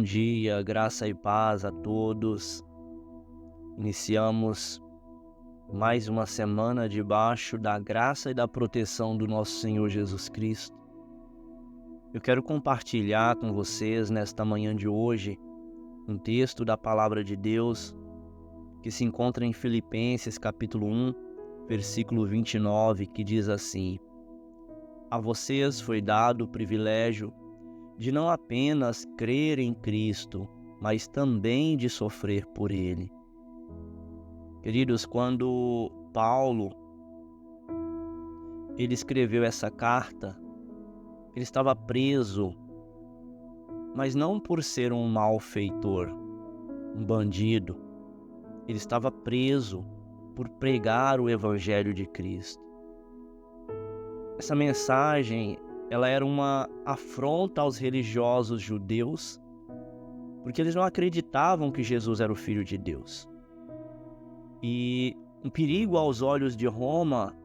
dia, graça e paz a todos. Iniciamos mais uma semana debaixo da graça e da proteção do nosso Senhor Jesus Cristo. Eu quero compartilhar com vocês nesta manhã de hoje um texto da Palavra de Deus que se encontra em Filipenses capítulo 1, versículo 29, que diz assim: A vocês foi dado o privilégio de não apenas crer em Cristo, mas também de sofrer por Ele. Queridos, quando Paulo ele escreveu essa carta, ele estava preso, mas não por ser um malfeitor, um bandido. Ele estava preso por pregar o Evangelho de Cristo. Essa mensagem, ela era uma afronta aos religiosos judeus, porque eles não acreditavam que Jesus era o Filho de Deus. E um perigo aos olhos de Roma,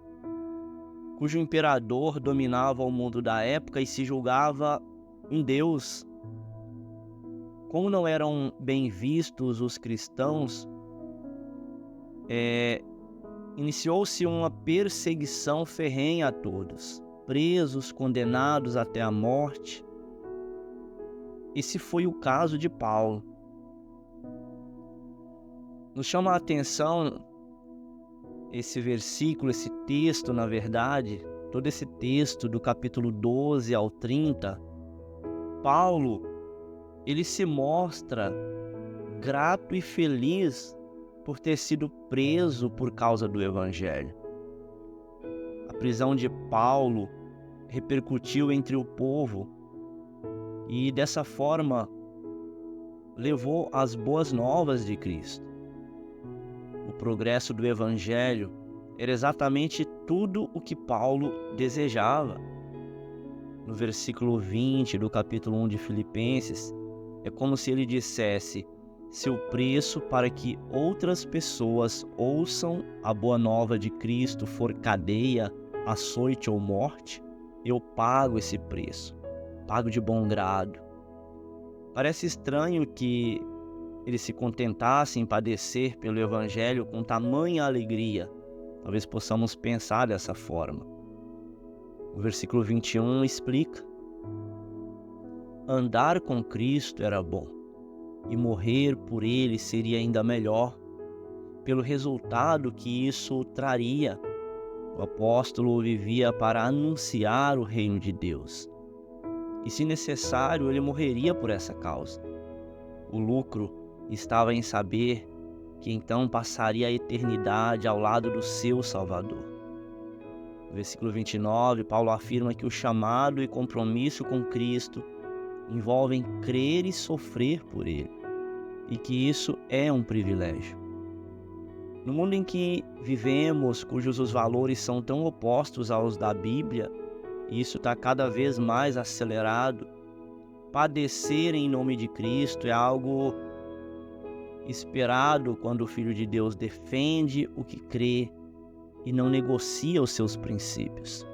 cujo imperador dominava o mundo da época e se julgava um deus. Como não eram bem vistos os cristãos, iniciou-se uma perseguição ferrenha a todos, presos, condenados até a morte. Esse foi o caso de Paulo. Nos chama a atenção esse versículo, esse texto, na verdade, todo esse texto do capítulo 12 ao 30, Paulo, ele se mostra grato e feliz por ter sido preso por causa do Evangelho. A prisão de Paulo repercutiu entre o povo e, dessa forma, levou as boas novas de Cristo. O progresso do Evangelho era exatamente tudo o que Paulo desejava. No versículo 20 do capítulo 1 de Filipenses, é como se ele dissesse: se o preço para que outras pessoas ouçam a boa nova de Cristo for cadeia, açoite ou morte, eu pago esse preço, pago de bom grado. Parece estranho que ele se contentasse em padecer pelo Evangelho com tamanha alegria. Talvez possamos pensar dessa forma. O versículo 21 explica: andar com Cristo era bom, e morrer por Ele seria ainda melhor, pelo resultado que isso traria. O apóstolo vivia para anunciar o reino de Deus, e se necessário, ele morreria por essa causa. O lucro estava em saber que então passaria a eternidade ao lado do seu Salvador. No versículo 29, Paulo afirma que o chamado e compromisso com Cristo envolvem crer e sofrer por Ele, e que isso é um privilégio. No mundo em que vivemos, cujos os valores são tão opostos aos da Bíblia, e isso está cada vez mais acelerado, padecer em nome de Cristo é algo esperado quando o Filho de Deus defende o que crê e não negocia os seus princípios.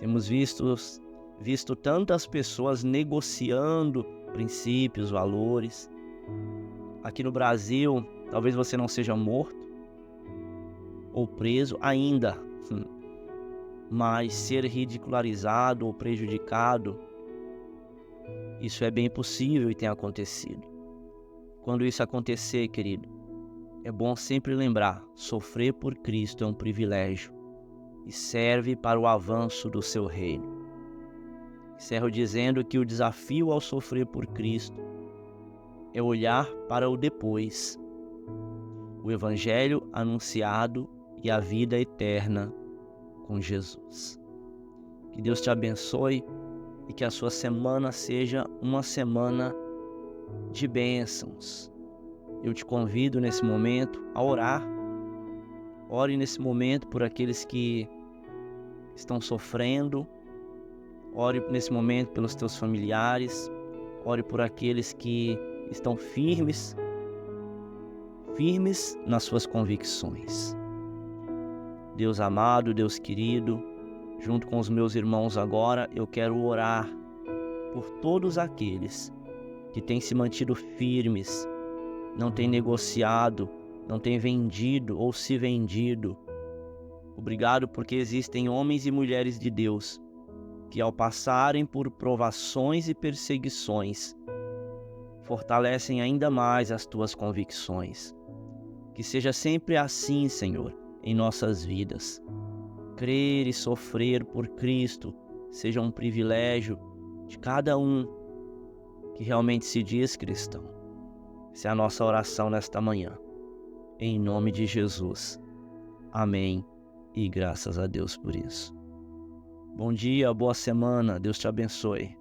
Temos visto tantas pessoas negociando princípios, valores. Aqui no Brasil, talvez você não seja morto ou preso ainda, mas ser ridicularizado ou prejudicado, isso é bem possível e tem acontecido. Quando isso acontecer, querido, é bom sempre lembrar: sofrer por Cristo é um privilégio e serve para o avanço do seu reino. Encerro dizendo que o desafio ao sofrer por Cristo é olhar para o depois, o Evangelho anunciado e a vida eterna com Jesus. Que Deus te abençoe e que a sua semana seja uma semana de bênçãos. Eu te convido nesse momento a orar. Ore nesse momento por aqueles que estão sofrendo. Ore nesse momento pelos teus familiares. Ore por aqueles que estão firmes nas suas convicções. Deus amado, Deus querido, junto com os meus irmãos agora, eu quero orar por todos aqueles que têm se mantido firmes, não têm negociado, não têm vendido ou se vendido. Obrigado porque existem homens e mulheres de Deus que, ao passarem por provações e perseguições, fortalecem ainda mais as tuas convicções. Que seja sempre assim, Senhor, em nossas vidas. Crer e sofrer por Cristo seja um privilégio de cada um que realmente se diz cristão. Essa é a nossa oração nesta manhã. Em nome de Jesus. Amém. E graças a Deus por isso. Bom dia, boa semana. Deus te abençoe.